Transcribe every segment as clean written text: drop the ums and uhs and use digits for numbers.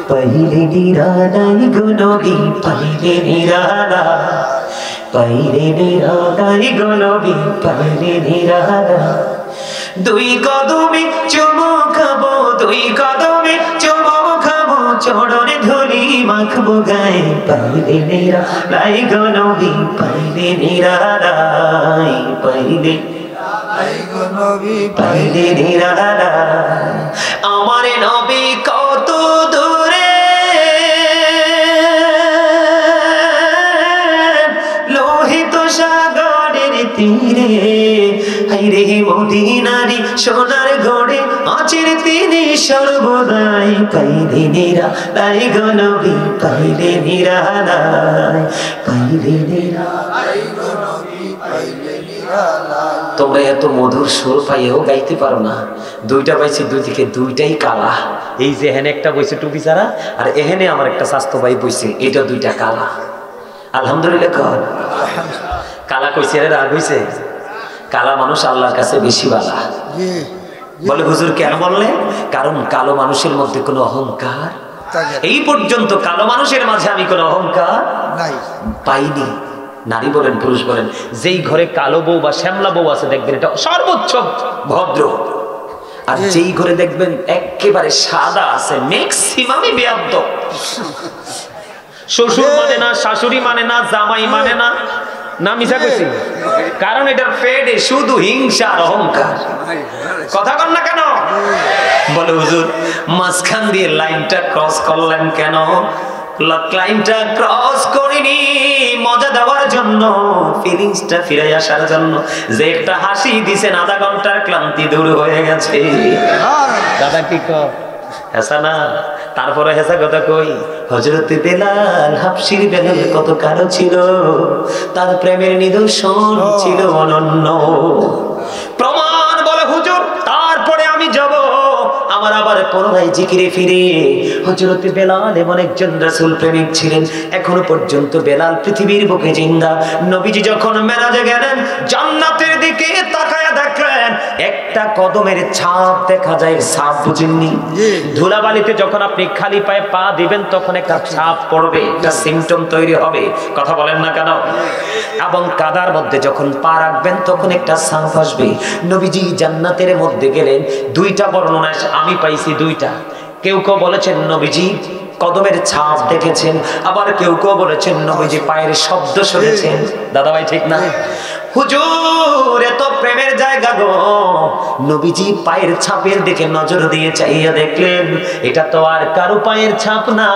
পাইলে নিরালাই গো নবী পাইলে নিরালা, পাইলে নিরালাই গো নবী পাইলে নিরালা। দুই কদমে চুমু খাবো, দুই কদমে চুমু খাবো, চরণে ধুলি মাখবো গায়ে। পাইলে নিরালাই গো নবী পাইলে নিরালাই, পাইলে পাইলে নিরালা। আমার নবী কত দূরে, লোহিত সাগরের তীরে, হাইরে মদিনারি সোনার গড়ে আছেন তিনি সর্বদাই। পাইলে নিরালাই গো নবী পাইলে নিরালাই, পাইলে নিরালাই গো নবী পাইলে নিরালাই। তোমরা এত মধুর সুর পাইও গাইতে পারো না। দুইটা পাইছি, দুই দিকে দুইটাই কালা। এই যে এখানে একটা বইছে টুপি ছাড়া, আর এখানে আমার একটা স্বাস্থ্য ভাই বইছে, এটা দুইটা কালা। আলহামদুলিল্লাহ কর। কালা কইছে রে, রাগ হইছে? কালা মানুষ আল্লাহর কাছে বেশি বালা। বলে হুজুর কেন বললেন? কারণ কালো মানুষের মধ্যে কোনো অহংকার, এই পর্যন্ত কালো মানুষের মাঝে আমি কোনো অহংকার পাইনি। নারী বলেন পুরুষ বলেন, যেই ঘরে কালো বউ বা শ্যামলা বউ আছে দেখবেন এটা সর্বোচ্চ ভদ্র, আর যেই ঘরে দেখবেন একেবারে সাদা আছে ম্যাক্সিমামই বেয়াদব। শ্বশুর মানে না, শাশুড়ি মানে না, জামাই মানে না, না মিছা কইছি? কারণ এটার পেটে শুধু হিংসা আর অহংকার। কথা কন না কেন? বলে হুজুর মাঝখান দিয়ে লাইনটা ক্রস করলেন কেন? লাইনটা ক্রস করিনি মজা দেওয়ার জন্য, ফিলিংসটা ফিরে আসার জন্য। যে একটা হাসি দিছেন আধা ঘন্টার ক্লান্তি দূর হয়ে গেছে। দাদা কি কর হেসা না? তারপরে হেসা কথা কই, হযরত বেলাল হাবশীর বেলাল কত কালো ছিল, তার প্রেমের নিদর্শন ছিল অনন্য। প্রমাণ বলে হুজুর তারপরে আমি যাব আমার আবার পুনরায় জিকিরে ফিরে। হযরত বেলাল এমন একজন রাসূল প্রেমিক ছিলেন, এখনো পর্যন্ত বেলাল পৃথিবীর বুকে জিন্দা। নবীজি যখন মেরাজে গেলেন জান্নাতের দিকে তাকায়া দেখলেন একটা কদমের ছাপ দেখা যায়। ছাপ বুঝেননি? ধুলাবালিতে যখন আপনি খালি পায়ে পা দিবেন তখন একটা ছাপ পড়বে, একটা সিম্পটম তৈরি হবে। কথা বলেন না কেন? এবং কাদার মধ্যে যখন পা রাখবেন তখন একটা ছাপ আসবে। নবীজি জান্নাতের মধ্যে গেলেন, দুইটা বর্ণনা আমি পাইছি, দুইটা। কেউ কেউ বলেছেন নবীজি কদমের ছাপ দেখেছেন, আবার কেউ কেউ বলেছেন নবীজি পায়ের শব্দ শুনেছেন। দাদা ভাই ঠিক না? হুজুর এত প্রেমের জায়গা গো, নবীজি পায়ের ছাপের দিকে নজর দিয়ে চাইয়া দেখলেন এটা তো আর কারো পায়ের ছাপ না,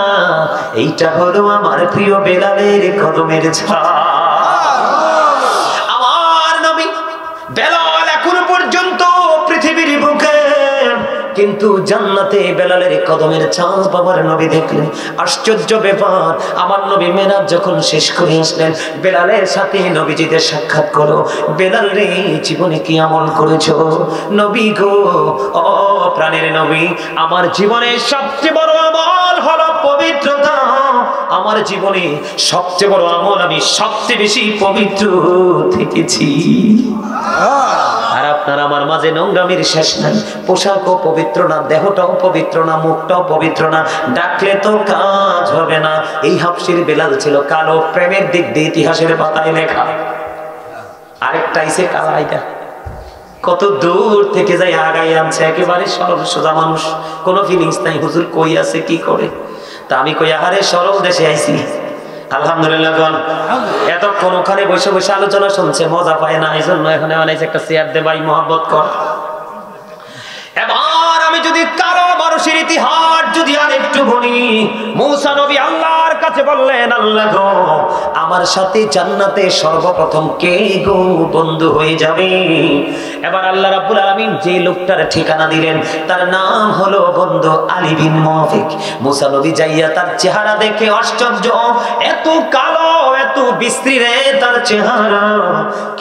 এইটা হলো আমার প্রিয় বেলালের কদমের ছাপ। আমার নবী বেলাল এখনো পর্যন্ত পৃথিবীর বুকে, কিন্তু জান্নাতে বেলালের কদমের ছাপ আমার নবী দেখলেন। আশ্চর্য ব্যাপার, আমার নবী মেরাজ যখন শেষ করে আসলেন বেলালের সাথে নবীজিদের সাক্ষাৎ করো। বেলাল রে জীবনে কি আমল করেছো? নবী গো, ও প্রাণের নবী, আমার জীবনে সবচেয়ে বড় আমল হলো পবিত্রতা। আমার জীবনে সবচেয়ে বড় আমল, আমি সবচেয়ে বেশি পবিত্র থেকেছি। আর আপনার আমার মাঝে নোংরামির শেষ নাই। পোশাকও পবিত্র না, দেহটাও পবিত্র না, মুখটাও পবিত্র না, ডাকলে তো কাজ হবে না। এই হাবশীর বেলাল ছিল কালো, প্রেমের দিক দিয়ে ইতিহাসের পাতায় লেখা। আরেকটা আইছে কালা, এটা কত দূর থেকে যাই আগাই আনছে, একেবারে সরল সোজা মানুষ, কোনো ফিলিংস নাই। হুজুর কই আছে কি করে? তা আমি কই আহারে সরল দেশে আইছি। আলহামদুলিল্লাহ। এতক্ষণ ওখানে বসে বসে আলোচনা শুনছে, মজা পায় না, এই জন্য এখানে অনেক একটা চেয়ার দে ভাই, মহব্বত কর। এবার আমি যদি কারো মানুষের ইতিহাস যদি আর একটু বলি, মূসা নবী আল্লাহর কাছে বললেন আল্লাহ গো, আমার সাথে জান্নাতে সর্বপ্রথম কে গো বন্ধু হয়ে যাবে? এবার আল্লাহ রাব্বুল আলামিন যে লোকটার ঠিকানা দিলেন তার নাম হলো বন্ধু আলী বিন মুওয়াফিক। মূসা নবী যাইয়া তার চেহারা দেখে আশ্চর্য, এত কালো, এত বিশ্রী রে তার চেহারা,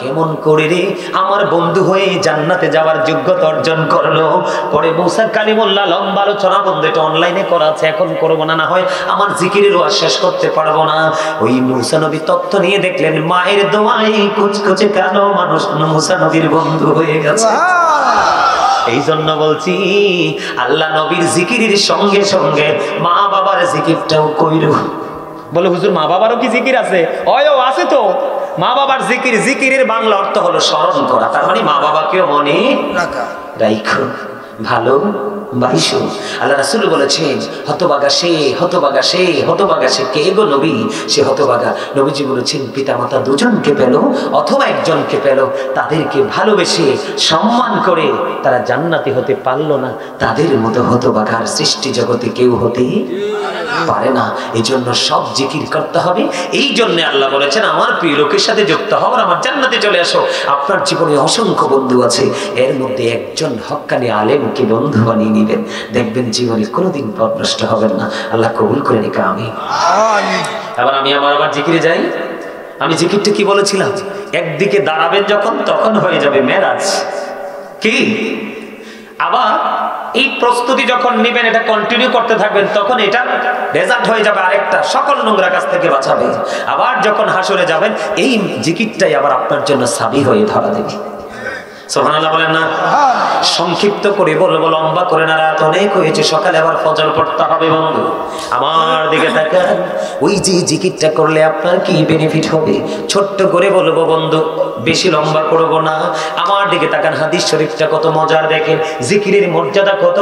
কেমন করে রে আমার বন্ধু হয়ে জান্নাতে যাওয়ার যোগ্যতা অর্জন করলো? পরে মূসা কালিমুল্লাহ লম্বা আলোচনা, বন্ধু এটা অনলাইনে করা আছে, এখন করবো না, না হয় আমার জিকিরের ওয়াজ শেষ করতে পারবো না। ওই মূসা নবী তথ্য নিয়ে দেখলেন মায়ের দোয়ায় কুচকুচে কালো মানুষ মূসা নবীর বন্ধু হয়ে গেছে। এই জন্য বলছি আল্লাহ নবীর জিকিরের সঙ্গে সঙ্গে মা বাবার জিকিরটাও কইরো। বলে হুজুর মা বাবারও কি জিকির আছে? ও আছে তো। মা বাবার জিকির, জিকিরের বাংলা অর্থ হলো স্মরণ করা। তার মানে মা বাবাকেও মনে রাখো, ভালো বাইশো। আল্লাহ রাসূল বলেছেন হতভাগা সে, হতভাগা সে, হতভাগা সে। কে গো নবী সে হতভাগা? নবীজি বলেছেন পিতামাতা দুজনকে পেল অথবা একজনকে পেল, তাদেরকে ভালোবেসে সম্মান করে তারা জান্নাতি হতে পারলো না, তাদের মতো হতভাগার সৃষ্টি জগতে কেউ হতে পারে না। এই জন্য সব জিকির করতে হবে। এই জন্য আল্লাহ বলেছেন আমার প্রিয় লোকের সাথে যুক্ত হও, আমার জান্নাতে চলে আসো। আপনার জীবনে অসংখ্য বন্ধু আছে, এর মধ্যে একজন হক্কানি আলেমকে বন্ধু বানিয়ে নিবেন, দেখবেন জীবনে কোনোদিন পথভ্রষ্ট হবেন না। আল্লাহ কবুল করে নিক, আমিন। এবার আমি আবার জিকিরে যাই। আমি জিকিরটা কি বলেছিলাম? একদিকে দাঁড়াবেন যখন, তখন হয়ে যাবে মেরাজ। কি আবার এই প্রস্তুতি যখন নেবেন, এটা কন্টিনিউ করতে থাকবেন, তখন এটা রেজাল্ট হয়ে যাবে আরেকটা, সকল নোংরা কাছ থেকে বাঁচাবে। আবার যখন হাসরে যাবেন, এই জিকিরটাই আবার আপনার জন্য সাবি হয়ে ধরা দেবে। সুবহানাল্লাহ বলেন না? সংক্ষিপ্ত করে বলবো, লম্বা করে না, রাত অনেক হয়েছে, সকালে আবার ফজর পড়তে হবে। বন্ধু আমার দিকে তাকান, ওই যে জিকিরটা করলে আপনার কি বেনিফিট হবে? ছোট্ট করে বলবো বন্ধু, বেশি লম্বা করব না। আমার দিকে তাকান, হাদিস শরীফটা কত মজার দেখেন, জিকিরের মর্যাদা কত।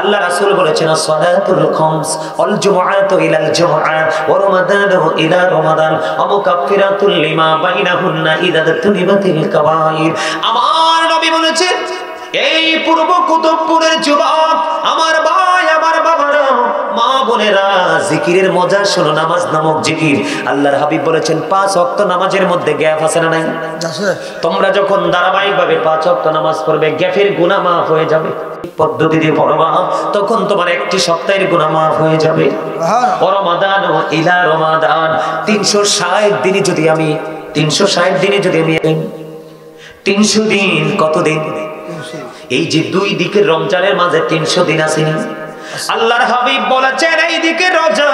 আল্লাহ রাসূল বলেছেন সালাতুল খামস ওয়াল জুমআতু ইলাল জুমআ ওয়া রমাদানু ইলা রমাদান ওয়া মুকাফফিরাতুল লিমা বাইনাহুন্না ইযা তুনিবাতিল কাবাইর। আমার নবী বলেছেন এই পূর্ব কুতুবপুরের যুবক, আমার ভাই, আমার বাবারা, মা বোনেরা, জিকিরের মজা শোনো। নামাজ নামক জিকির, আল্লাহর হাবিব বলেছেন 5 ওয়াক্ত নামাজের মধ্যে গ্যাপ আছে না নাই? তোমরা যখন ধারাবাহিকভাবে 5 ওয়াক্ত নামাজ পড়বে, গ্যাপের গুনাহ maaf হয়ে যাবে। পদ্ধতি দিয়ে পড়বা, তখন তোমার একটি সপ্তাহের গুনাহ maaf হয়ে যাবে। রমাদান ও ইলা রমাদান, 360 দিনে যদি আমি 300 দিন, কত দিন? এই যে দুই দিকের রমজানের মাঝে 300 দিন আছে। আল্লাহর হাবিব বলেছেন এই দিকে রোজা,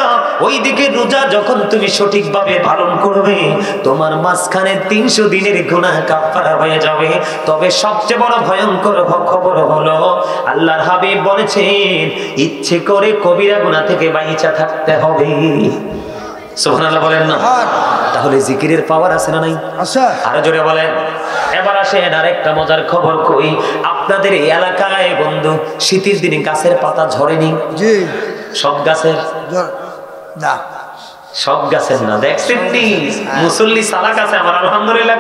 ওই দিকে রোজা যখন তুমি সঠিকভাবে পালন করবে, তোমার মাঝখানে 300 দিনের গুনাহ কাফারা হয়ে যাবে। তবে সবচেয়ে বড় ভয়ঙ্কর খবর হলো, আল্লাহর হাবিব বলেছেন ইচ্ছে করে কবিরা গুনাহ থেকে বাইচা থাকতে হবে। সুবহানাল্লাহ বলেন না? তাহলে জিকিরের পাওয়ার আছে না নাই? আছে। আরো জোরে বলেন। এবার আসেন আরেকটা মজার খবর কই। আপনাদের এই এলাকায় বন্ধু শীতের দিনে গাছের পাতা ঝরেনি? জি। সব গাছের না, সব গাছের না। দেখছেন নি মুসল্লি সালাক আছে আমার, আলহামদুলিল্লাহ।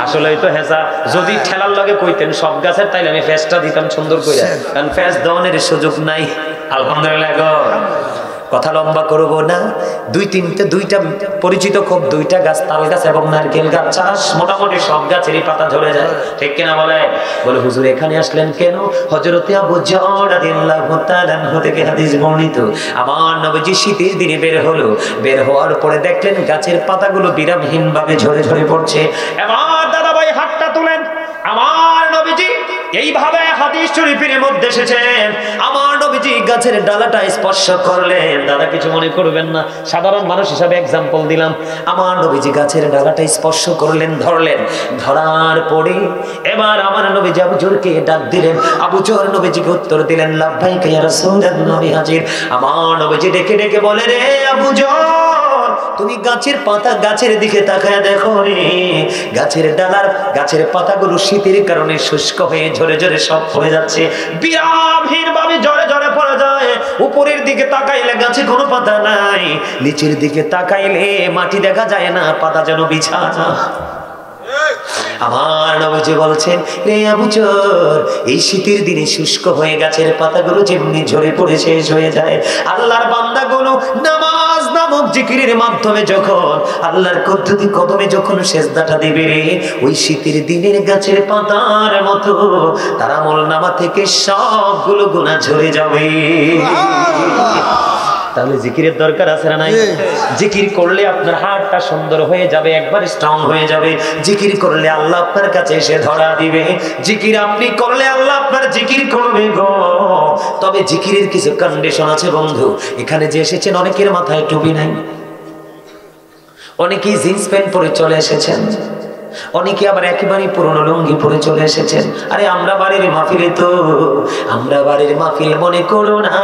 আসলে তো হেসা যদি ঠেলার লগে কইতেন সব গাছের, তাইলে আমি ফেসটা দিতাম সুন্দর করে, কারণ ফেস দেওয়ানোর সুযোগ নাই। আলহামদুলিল্লাহ। কথা লম্বা করবো না। দুইটা পরিচিত খুব, 2টা গাছ, তাল গাছ এবং নারকেল গাছ চাষ, মোটামুটি সব গাছেরই পাতা ঝরে যায়, ঠিক কিনা বলে? বলে হুজুর এখানে আসলেন কেন? হযরতে আবু যর রাদিয়াল্লাহু তাআলা আনহু থেকে হাদিস বর্ণিত, আমার নবীজি শীতের দিনে বের হওয়ার পরে দেখলেন গাছের পাতাগুলো বিরামহীন ভাবে ঝরে ঝরে পড়ছে। এবার দাদা ভাই হাতটা তুলেন। আমার নবীজি এইভাবে হাদিস শরীফের মধ্যে এসেছেন, আমার নবীজি গাছের ডালাটা স্পর্শ করলেন। দাদা কিছু মনে করবেন না, সাধারণ মানুষ হিসাবে এক্সাম্পল দিলাম। আমার নবীজি গাছের ডালাটা স্পর্শ করলেন, ধরার পরে এবার আমার নবীজি আবু যরকে ডাক দিলেন। আবু যর নবীজিকে উত্তর দিলেন লাব্বাইকা ইয়া রাসূলুল্লাহ, নবী হাজির। আমার নবীজি ডেকে ডেকে বলে, রে আবু যর, তুমি গাছের পাতা, গাছের দিকে তাকায় দেখো রে, গাছের ডালার, গাছের পাতাগুলো শীতের কারণে শুষ্ক হয়ে ঝরে ঝরে সব হয়ে যাচ্ছে, বিরামহীন ভাবে ঝরে ঝরে পড়ে যায়। উপরের দিকে তাকাইলে গাছে কোনো পাতা নাই, নিচের দিকে তাকাইলে মাটি দেখা যায় না, পাতা যেন বিছানা। আমার নবীজি বলছেন, রে আবু যর, এই শীতের দিনে শুষ্ক হয়ে গাছের পাতাগুলো যেমনি ঝরে পড়ে শেষ হয়ে যায়, আল্লাহর বান্দাগুলো নামাজ নামক জিকিরের মাধ্যমে যখন আল্লাহর কদমে যখন সেজদাটা দিবে, ওই শীতের দিনের গাছের পাতার মতো তার আমলনামা থেকে সবগুলো গুনাহ ঝরে যাবে। তাহলে জিকিরের দরকার আছে না নাই? জিকির করলে আপনার হার্টটা সুন্দর হয়ে যাবে, একবার স্ট্রং হয়ে যাবে। জিকির করলে আল্লাহ আপনার কাছে এসে ধরা দিবে। জিকির আপনি করলে আল্লাহ আপনার জিকির করবে গো। তবে জিকিরের কিছু কন্ডিশন আছে বন্ধু। এখানে যে এসেছেন অনেকের মাথায় টুপি নাই, অনেকেই জিন্স প্যান্ট পরে চলে এসেছেন, অনেকে আবার একেবারে পুরনো লুঙ্গি পরে চলে এসেছেন। আরে আমরা বাড়ির মাহফিলে তো, আমরা বাড়ির মাহফিল মনে করো না,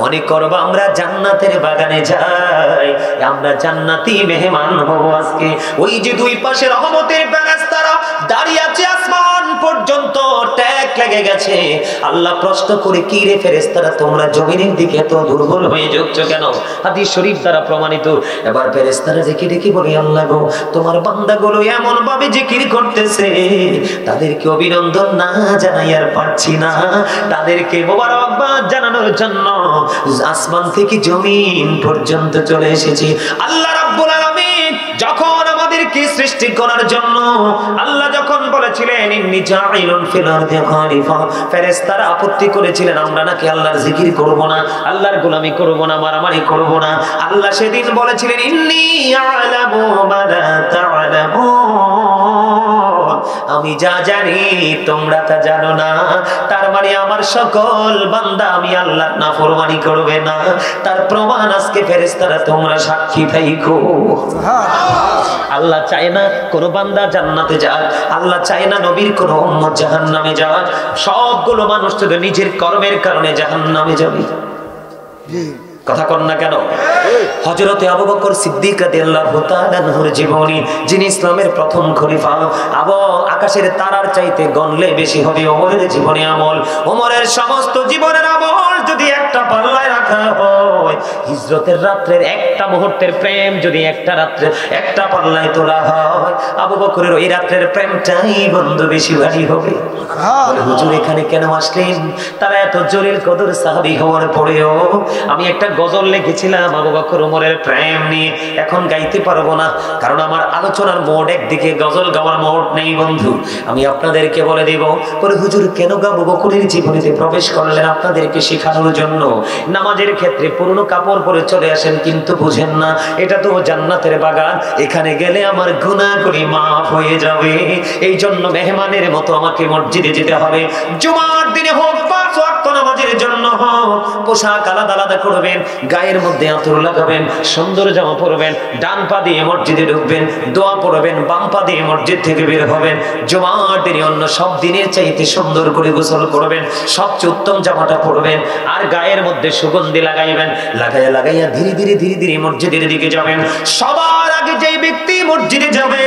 মনে করবো আমরা জান্নাতের বাগানে যাই, আমরা জান্নাতি মেহমান হব আজকে। ওই যে দুই পাশে রহমতের ফেরেশতারা দাঁড়িয়ে আছে, আসমান পর্যন্ত ট্যাগ লেগে গেছে। আল্লাহ প্রশ্ন করে, কি রে ফেরেশতারা, তোমরা জমিনের দিকে এত দুর্বল হয়ে যাচ্ছ কেন? হাদিস শরীফ দ্বারা প্রমাণিত। এবার ফেরেশতারা দেখে দেখে বলে, আল্লাহ গো, তোমার বান্দাগুলো এমন ভাবে জিকির করতেছে, তাদেরকে অভিনন্দন না জানাই আর পারছি না। তাদেরকে মোবারকবাদ জানানোর জন্য আসমান থেকে জমিন পর্যন্ত চলে এসেছি। আল্লাহ রাব্বুল আলামিন যখন আমাদেরকে সৃষ্টি করার জন্য, আল্লাহ যখন বলেছিলেন ইন্নী জাইলুন ফিল আরদি খলিফা, ফেরেশতারা আপত্তি করেছিলেন আমরা নাকি আল্লাহর জিকির করব না, আল্লাহর গোলামি করব না, মারামারি করব না। আল্লাহ সেদিন বলেছিলেন ইন্নী আ'লামু মা লা তা'লামুন, আমি যা জানি তোমরা তা জানো না। তার মানে আমার সকল বান্দা আমি আল্লাহর নাফরমানি করবে না, তার প্রমাণ আজকে ফেরেশতারা তোমরা সাক্ষী থাইকো। আল্লাহ চায় না কোন বান্দা জান্নাতে যাক, আল্লাহ চায় না নবীর কোন উম্মত জাহান্নামে যাক। সবগুলো মানুষ তো নিজের কর্মের কারণে জাহান্নামে যাবে। কথা কন না কেন? হযরতে আবু বকর সিদ্দিক রাদিয়াল্লাহু তাআলা আনহুর জীবনী, যিনি ইসলামের প্রথম খলিফা, আকাশের তারার চাইতে গণলে বেশি হবে ওমরের জীবনী আমল। ওমরের সমস্ত জীবনের আমল যদি একটা পাল্লায় রাখা হয়, হিজরতের রাত্রের একটা মুহূর্তের প্রেম যদি একটা রাত্রে একটা পাল্লায় তোলা হয়, আবু বকরের ওই রাত্রের প্রেমটাই বন্ধু বেশি ভারী হবে। হুজুর এখানে কেন আসলেন? তারা এত জলিল কদর সাহাবী হওয়ার পরেও আমি একটা গজল লিখেছিলাম আবু বকর ওমরের প্রেম নিয়ে, এখন গাইতে পারবো না, কারণ আমার আলোচনার মোড একদিকে, গজল গাওয়ার মোড নেই বন্ধু। আমি আপনাদেরকে বলে দেব, বলে হুজুর কেন আবু বকরের জীবনীতে প্রবেশ করলেন? আপনাদেরকে শেখানোর জন্য। নামাজের ক্ষেত্রে পুরনো কাপড় পরে চলে আসেন, কিন্তু বুঝেন না এটা তো জান্নাতের বাগান, এখানে গেলে আমার গুনাহগুলি মাফ হয়ে যাবে। এই জন্য মেহমানের মতো আমাকে মসজিদে যেতে হবে। জুমার দিনে হোক, 5 ওয়াক্ত নামাজের জন্য হোক, পোশাক আলাদা আলাদা করবেন, গায়ের মধ্যে আতর লাগাবেন, সুন্দর জামা পরবেন, ডান পা দিয়ে মসজিদে ঢুকবেন, দোয়া পড়বেন, বাম পা দিয়ে মসজিদ থেকে বের হবেন। জুমার দিনে অন্য সব দিনের চাইতে সুন্দর করে গোসল করবেন, সবচেয়ে উত্তম জামাটা পরবেন, আর গায়ের মধ্যে সুগন্ধি লাগাইবেন। লাগাইয়া লাগাইয়া ধীরে ধীরে ধীরে ধীরে মসজিদের দিকে যাবেন। সবার আগে যেই ব্যক্তি মসজিদে যাবে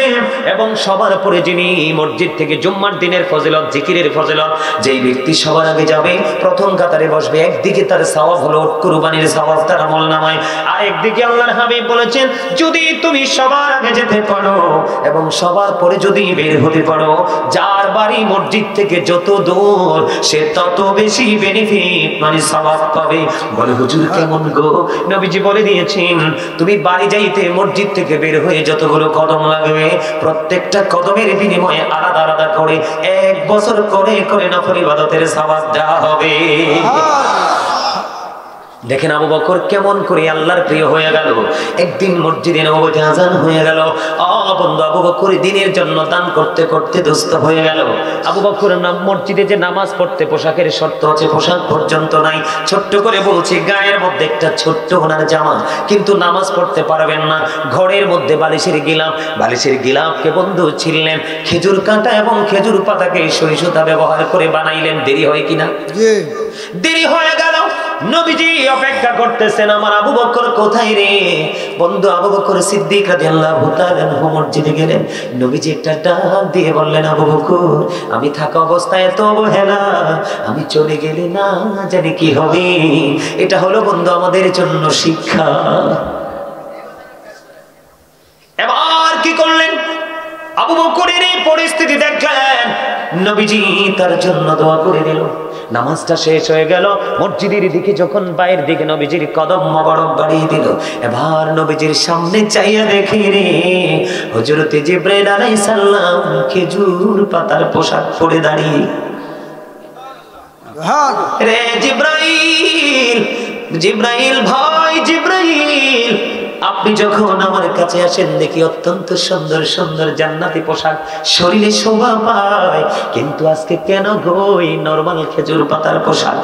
এবং সবার পরে যিনি মসজিদ থেকে জুম্মার দিনের ফজিলত, জিকিরের ফজিলত, যেই ব্যক্তি সবার আগে যাবে, প্রথম কাতারে বসবে, একদিকে তার সওয়াব হলো কুরবানির সওয়াব তার আমলনামায়, আর একদিকে আল্লাহর হাবিব বলেছেন যদি তুমি সবার আগে যেতে পারো এবং সবার পরে যদি বের হতে পারো, যার বাড়ি মসজিদ থেকে যত দূর সে তত বেশি বেনিফিট মানে সওয়াব পাবে। বলে হুজুর কেমন গো? নবীজি বলে দিয়েছেন তুমি বাড়ি যাইতে মসজিদ থেকে বের হয়ে যতগুলো কদম লাগবে, প্রত্যেকটা কদমের বিনিময়ে আলাদা আলাদা করে 1 বছর করে করে নফল ইবাদতের সওয়াব দেওয়া হবে। দেখেন আবু বকর কেমন করে আল্লাহর প্রিয় হয়ে গেল। একদিন মসজিদে নববীতে আযান হয়ে গেল। বন্ধু, আবু বকর দিনের জন্য দান করতে করতে দুস্থ হয়ে গেল। আবু বকর মসজিদে যে নামাজ পড়তে পোশাকের শর্ত আছে, পোশাক পর্যন্ত নাই। ছোট্ট করে বলছি, গায়ের মধ্যে একটা ছোট্ট ওনার জামা, কিন্তু নামাজ পড়তে পারবেন না। ঘরের মধ্যে বালিশের গিলাফ, বালিশের গিলাফকে বন্ধু ছিললেন, খেজুর কাঁটা এবং খেজুর পাতাকে সই সুতা ব্যবহার করে বানাইলেন। দেরি হয় কিনা? দেরি হয়ে গেল। নবীজি অপেক্ষা করতেছেন, আমার আবু বকর কোথায় রে? বন্ধু, আবু বকর সিদ্দিক রাদিয়াল্লাহু তাআলা আনহু মসজিদে গেলেন। নবীজি একটা ডাক দিয়ে বললেন, আবু বকর আমি থাকা অবস্থায় এত অবহেলা, আমি চলে গেলে না জানি কি হবে। এটা হলো বন্ধু আমাদের জন্য শিক্ষা। এবার কি করলেন? আবু বকরের এই পরিস্থিতি দেখলেন, নবীজি তার জন্য দোয়া করে দিল। নামাজটা শেষ হয়ে গেল। মসজিদের দিকে যখন বাইরের দিকে নবীজির কদম মোবারক বাড়িয়ে দিল, এবার নবীজির সামনে চাইয়া দেখি রে হযরতে জিবরাইল আলাইহিস সালাম খেজুর পাতার পোশাক পরে দাঁড়িয়ে। রে জিবরাইল, জিবরাইল ভাই জিবরাইল, আপনি যখন আমার কাছে আসেন দেখি অত্যন্ত সুন্দর সুন্দর জান্নাতি পোশাক, শরীরে শোভা পায়, কিন্তু আজকে কেন গো এই নরমাল খেজুর পাতার পোশাক?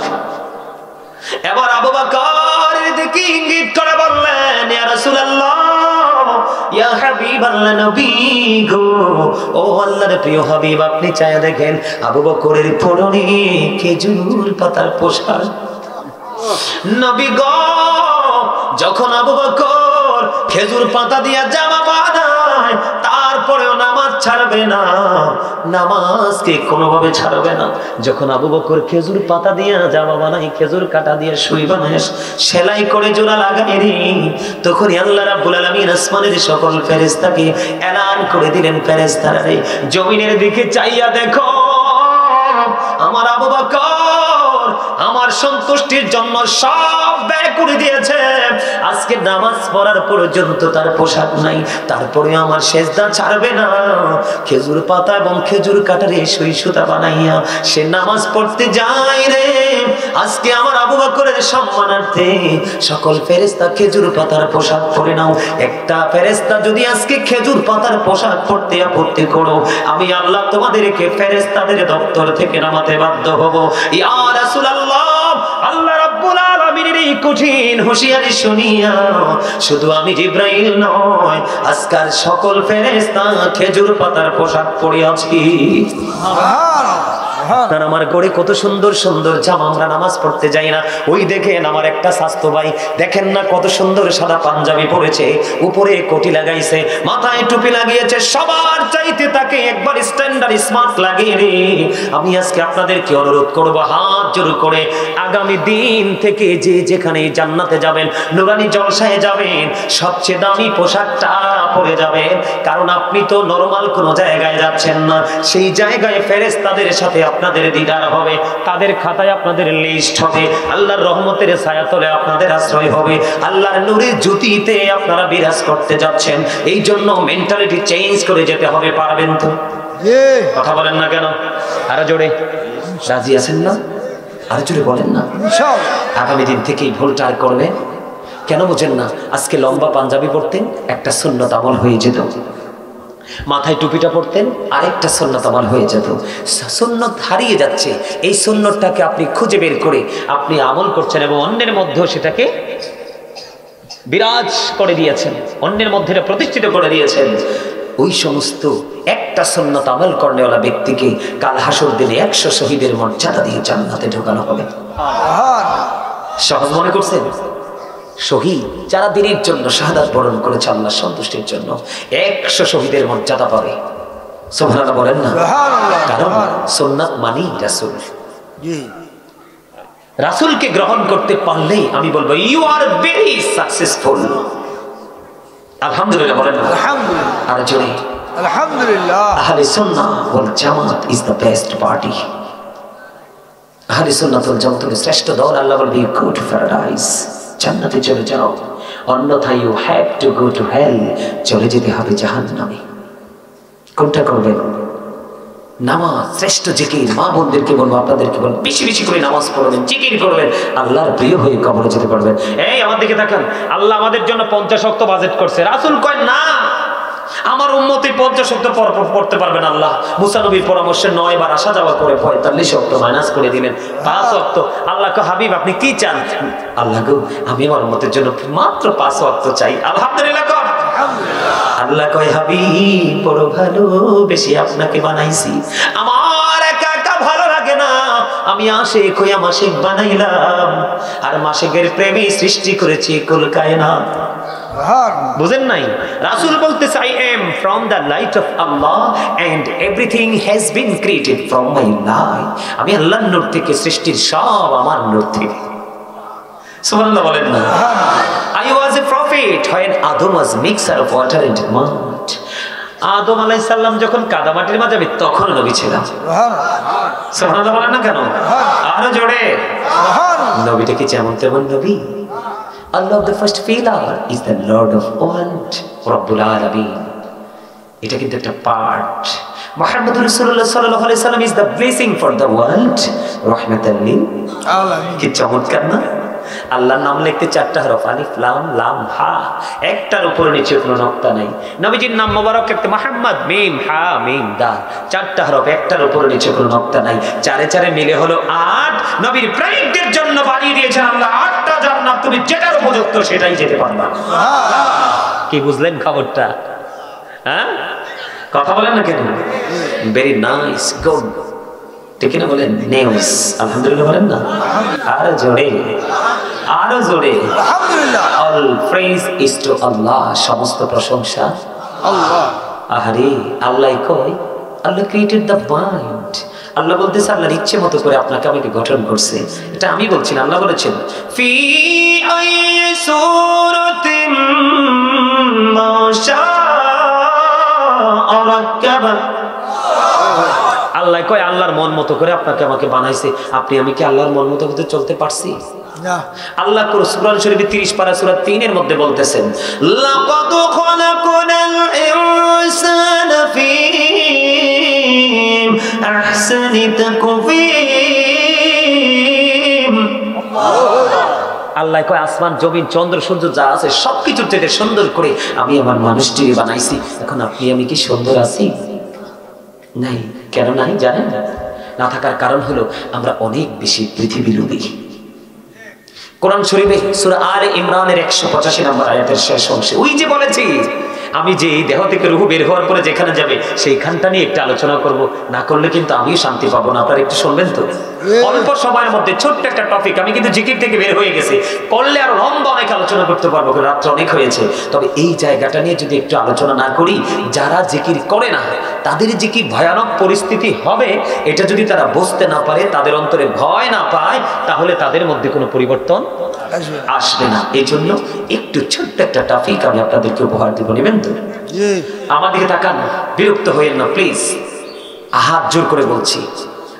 এবার আবু বকর দিকে ইঙ্গিত করে বললেন, ইয়া রাসূলুল্লাহ, ইয়া হাবিব হাবিব আল্লাহ নবী গো, ও আল্লাহর প্রিয় হাবিব, আপনি চায় দেখেন আবু বকরের পরনে খেজুর পাতার পোশাক। নবী গো, যখন আবু বকর খেজুর পাতা দিয়া জামা বানায়, তারপরেও নামাজ ছাড়বে না, নামাজকে কোনোভাবে ছাড়বে না। যখন আবু বকর খেজুর পাতা দিয়া জামা বানায়, খেজুর কাটা দিয়ে সুই বানায়, সেলাই করে জোড়া লাগায় রে, তখনই আল্লাহ রাব্বুল আলামিন আসমানের সকল ফেরেশতাকে এলান করে দিলেন, ফেরেশতারা রে, জমিনের দিকে চাইয়া দেখো, আমার আবু বকর আমার সন্তুষ্টির জন্য সব ব্যয় করে দিয়েছে, আজকে নামাজ পড়ার পর্যন্ত তার পোশাক নাই, তারপরে আমার সেজদা ছাড়বে না। খেজুর পাতা এবং খেজুর কাটারে সুই সুতা বানাইয়া সে নামাজ পড়তে যায় রে। আজকে আমার আবু বকরের সম্মানার্থে সকল ফেরেশতা খেজুর পাতার পোশাক পরে নাও। একটা ফেরেশতা যদি আজকে খেজুর পাতার পোশাক পরতে আপত্তি করো, আমি আল্লাহ তোমাদেরকে ফেরেশতাদের দপ্তর থেকে নামাতে বাধ্য হব। ইয়া রাসূলুল্লাহ, আল্লাহ রাব্বুল আলামিনের এই কঠিন হুঁশিয়ারি শুনিয়া শুধু আমি জিবরাইল নয়, আজকাল সকল ফেরেশতা খেজুর পাতার পোশাক পরে আছি। আপনার আমার গড়ে কত সুন্দর সুন্দর জামা, আমরা নামাজ পড়তে যাই না। ওই দেখেন আমার একটা স্বাস্থ্য ভাই, দেখেন না কত সুন্দর সাদা পাঞ্জাবি পরেছে, উপরে কোটি লাগাইছে, মাথায় টুপি লাগিয়েছে, সবার চাইতে তাকে একবার স্ট্যান্ডার্ড স্মার্ট লাগিয়ে রে। আমি আজকে আপনাদেরকে অনুরোধ করব, হাত জোর করে, আগামী দিন থেকে যে যেখানে জান্নাতে যাবেন, নুরানি জলসায় যাবেন, সবচেয়ে দামি পোশাকটা পরে যাবেন, কারণ আপনি তো নরমাল কোনো জায়গায় যাচ্ছেন না, সেই জায়গায় ফেরেশতাদের সাথে আপনাদের দিদার হবে, তাদের খাতায় আপনাদের লিস্ট হবে, আল্লাহর রহমতের ছায়াতলে আপনাদের আশ্রয় হবে, আল্লাহর নূরের জ্যোতিতে আপনারা বিরাজ করতে যাচ্ছেন। এই জন্য মেন্টালিটি চেঞ্জ করে যেতে হবে। পারবেন তো? কথা বলেন না কেন? আরো জোরে রাজি আছেন না? আরো জোরে বলেন না। আগামী দিন থেকেই ভুলটা আর করবেন। কেন বুঝেন না? আজকে লম্বা পাঞ্জাবি পরতেন, একটা সুন্নত আমল হয়ে যেত, মাথায় টুপিটা পরতেন, আরেকটা সুন্নত আমল হয়ে যেত। সুন্নত হারিয়ে যাচ্ছে, এই সুন্নতটাকে আপনি খুঁজে বের করে আপনি আমল করছেন এবং অন্যের মধ্যেও সেটাকে বিরাজ করে দিয়েছেন, অন্যের মধ্যে প্রতিষ্ঠিত করে দিয়েছেন। ওই সমস্ত একটা সুন্নত আমল করেওয়ালা ব্যক্তিকে কাল হাসর দিনে 100 শহীদের মর্যাদা দিয়ে জান্নাতে ঢোকানো হবে। সহজ মনে করছেন? শহীদ যারা দিনের জন্য শাহাদাত বরণ করেছে আল্লাহর সন্তুষ্টির জন্য, 100 শহীদের মর্যাদা পাবে। সুবহানাল্লাহ বলেন না? কারণ সুন্নাত মানেই রাসূল। রাসূলকে গ্রহণ করতে পারলেই আমি বলবো ইউ আর ভেরি সাকসেসফুল। আলহামদুলিল্লাহ বলেন না? আলহামদুলিল্লাহ। আর জোরে আলহামদুলিল্লাহ। আহলে সুন্নাহ ওয়াল জামাত ইজ দ্য বেস্ট পার্টি। আহলে সুন্নাহ ওয়াল জামাতের শ্রেষ্ঠ দল। আল্লাহ বলবে ইউ গো টু প্যারাডাইস, জান্নাতে চলে যাও, অন্যথায় you have to go to hell, চলে যেতে হবে জাহান্নামে। কোনটা করবেন? নামাজ শ্রেষ্ঠ জিকির। মা বোনদেরকে বলবো, আপনাদেরকে বলবো, বেশি বেশি করে নামাজ পড়বেন, জিকির করবেন, আল্লাহর প্রিয় হয়ে কবরে যেতে পারবেন। এই আমার দিকে তাকান, আল্লাহ আমাদের জন্য 50 ওয়াক্ত বাজেট করছে। রাসূল কয় না আমার উম্মতি 50 ওয়াক্ত পড়তে পারবে না। আল্লাহ মুসা নবীর পরামর্শে 9 বার আসা যাওয়া করে 45 ওয়াক্ত মাইনাস করে দিলেন, 5 ওয়াক্ত। আল্লাহ কয় হাবিব আপনি কি চান? আল্লাহ গো আমি আমার উম্মতের জন্য মাত্র 5 ওয়াক্ত চাই। আলহামদুলিল্লাহ কর। আল্লাহ কয় হাবিব বড় ভালো বেশি আপনাকে বানাইছি, আমার একা একা ভালো লাগে না, আমি আশিক হইয়া মাশিক বানাইলাম, আর মাশিকের প্রেমে সৃষ্টি করেছি কুল কায়নাত। বুঝেন নাই? রাসূল বলতেছে I am from the light of Allah and everything has been created from my light। আমি আল্লাহর নূর থেকে, সৃষ্টির সব আমার নূর থেকে। সুবহানাল্লাহ বলেন না? I was a prophet when Adam was mixer of water and mud। আদম আলাইহিস সালাম যখন কাদামাটির মাঝে তখন নবী ছিলাম। সুবহানাল্লাহ বলেন না কেন? আরো জোরে। নবীটা কি যেমন তেমন নবী? Allah of the first pillar is the Lord of all, Rabbul Alamin। এটা কিন্তু একটা পার্ট। মুহাম্মদ রাসূলুল্লাহ সাল্লাল্লাহু আলাইহি সাল্লাম is the blessing for the world, রাহমাতাল লিল আলামিন। কি চমৎকার না? আল্লাহর নাম লিখতে 4টা হরফ, আলিফ লাম লাম হা, একটার উপর নিচে কোনো নক্তা নাই। নবীজির নাম মোবারক লিখতে মুহাম্মদ মিম হা মিম দাল, 4টা হরফ, একটার উপর নিচে কোনো নক্তা নাই। 4 4 মিলে হলো 8। নবীর প্রেমিকদের জন্য বানিয়ে দিয়েছেন আল্লাহ 8টা জান্নাত, তুমি যেটার উপযুক্ত সেটাই যেতে পারবা। কি বুঝলেন খবরটা? হ্যাঁ, কথা বলেন না কেন? ভেরি নাইস, গুড, ঠিক না বলেন? নেউস, আলহামদুলিল্লাহ বলেন না? আরো জোরে, আরো জোরে। আলহামদুলিল্লাহ। অল প্রেজ ইজ টু আল্লাহ, সমস্ত প্রশংসা আল্লাহ। আহারে, আল্লাহ কয় আল্লাহ ক্রিয়েটেড দ্য মাইন্ড। আল্লাহ বলতেছে আল্লাহর ইচ্ছে মতো করে আপনাকে আমাকে গঠন করছে। এটা আমি বলছি না, আল্লাহ বলেছেন ফি আইয়ি সূরাতিন মা শাআ রাক্কাবা। আল্লাহ কয় আল্লাহর মন মতো করে আপনাকে আমাকে বানাইছে। আপনি আমি কি আল্লাহর মন মতো করে চলতে পারছি? না। আল্লাহ কুরআন শরীফে 30 পারা সূরা 3 এর মধ্যে বলতেছেন লাকাদ খালাকনাল ইনসানা ফি আহসানি তাকওয়িম। আল্লাহ কয় আসমান জমিন চন্দ্র সূর্য যা আছে সবকিছুর থেকে সুন্দর করে আমি আমার মানুষটিকে বানাইছি। এখন আপনি আমি কি সুন্দর আছি? নাই। কেন নাই জানেন? না থাকার কারণ হলো আমরা অনেক বেশি পৃথিবীলোভী। কোরআন শরীফে সূরা আলে ইমরানের 185 নম্বর আয়াতের শেষ অংশে ওই যে বলেছি আমি যে এই দেহ থেকে রূহ বের হওয়ার পরে যেখানে যাবে সেইখানটা নিয়ে একটু আলোচনা করব, না করলে কিন্তু আমিও শান্তি পাবো না। আপনারা একটু শুনবেন তো? অল্প সময়ের মধ্যে ছোট্ট একটা টপিক, আমি কিন্তু জিকির থেকে বের হয়ে গেছি, করলে আরো লম্বা অনেক আলোচনা করতে পারবো, রাত্র অনেক হয়েছে। তবে এই জায়গাটা নিয়ে যদি একটু আলোচনা না করি, যারা জিকির করে না তাদের যে কি ভয়ানক পরিস্থিতি হবে এটা যদি তারা বুঝতে না পারে, তাদের অন্তরে ভয় না পায়, তাহলে তাদের মধ্যে কোনো পরিবর্তন আসবে না। এই জন্য একটু ছোট্ট একটা টপিক আমি আপনাদেরকে উপহার দিব, নেবেন তো? আমার দিকে তাকান, বিরক্ত হইেন না প্লিজ, হাত জোর করে বলছি।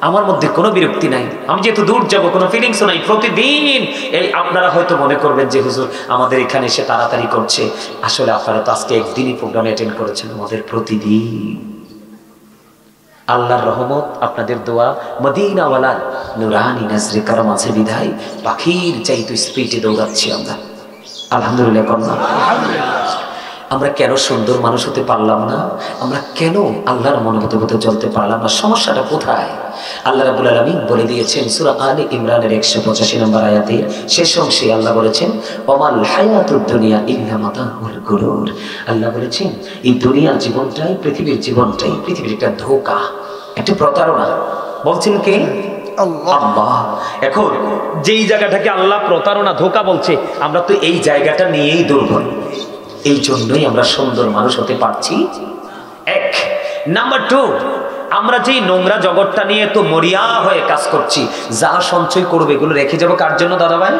আমার মধ্যে কোনো বিরক্তি নাই, আমি যেহেতু দূর যাব কোনো ফিলিংসও নাই। প্রতিদিন এই আপনারা হয়তো মনে করবেন যে হুজুর আমাদের এখানে এসে তাড়াতাড়ি করছে, আসলে আপনারা তো আজকে একদিনই প্রোগ্রাম অ্যাটেন্ড করেছেন, আমাদের প্রতিদিন। আল্লাহর রহমত, আপনাদের দোয়া, মদিনাওয়ালার নুরানি নজরে করম আছে বিধায় পাখির চাইতে স্পিডে দৌড়াচ্ছি আমরা, আলহামদুলিল্লাহ। কন্যা আমরা কেন সুন্দর মানুষ হতে পারলাম না? আমরা কেন আল্লাহর মনোমতো মতো চলতে পারলাম না? সমস্যাটা কোথায়? আল্লাহ রাব্বুল আলামিন বলে দিয়েছেন সূরা আলে ইমরানের 185 নম্বর আয়াতের শেষ অংশে আল্লাহ বলেছেন ওমাল হায়াতুদ দুনিয়া ইল্লা মাতাউল গুরুর। আল্লাহ বলেছেন এই দুনিয়ার জীবনটাই, পৃথিবীর জীবনটাই পৃথিবীর একটা ধোঁকা, একটা প্রতারণা। বলছেন কে? আল্লাহ। এখন যেই জায়গাটাকে আল্লাহ প্রতারণা, ধোঁকা বলছে, আমরা তো এই জায়গাটা নিয়েই দুর্বল। এই জন্যই আমরা সুন্দর মানুষ হতে পারছি। এক নাম্বার 2, আমরা যেই নোংরা জগৎটা নিয়ে তো মরিয়া হয়ে কাজ করছি, যা সঞ্চয় করবে এগুলো রেখে যাবো কার জন্য? দাদা ভাই,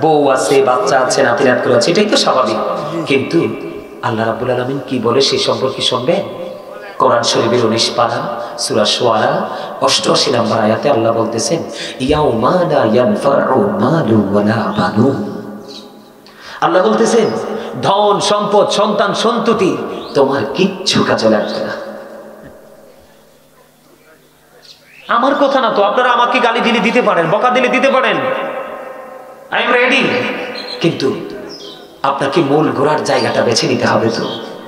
বউ আছে, বাচ্চা আছে, নাতি নাত করে আছে, এটাই তো স্বাভাবিক। কিন্তু আল্লাহ রাব্বুল আলামিন কি বলে সেই সম্পর্কে শুনবেন? কোরআন শরীফের 19 পারা সূরা শুআরা 88 নম্বর আয়াতে আল্লাহ বলতেছেন ইয়াউমা লা ইয়ানফাউ মালু ওয়ালা বানুন। আল্লাহ বলতেছেন ধন সম্পদ, সন্তান সন্ততি তোমার কিচ্ছু কাজে লাগবে না। আমার কথা না তো, আপনারা আমাকে গালি দিলে দিতে পারেন, বকা দিলে দিতে পারেন, আই এম রেডি। কিন্তু আপনাকে মূল ঘোরার জায়গাটা বেছে নিতে হবে তো।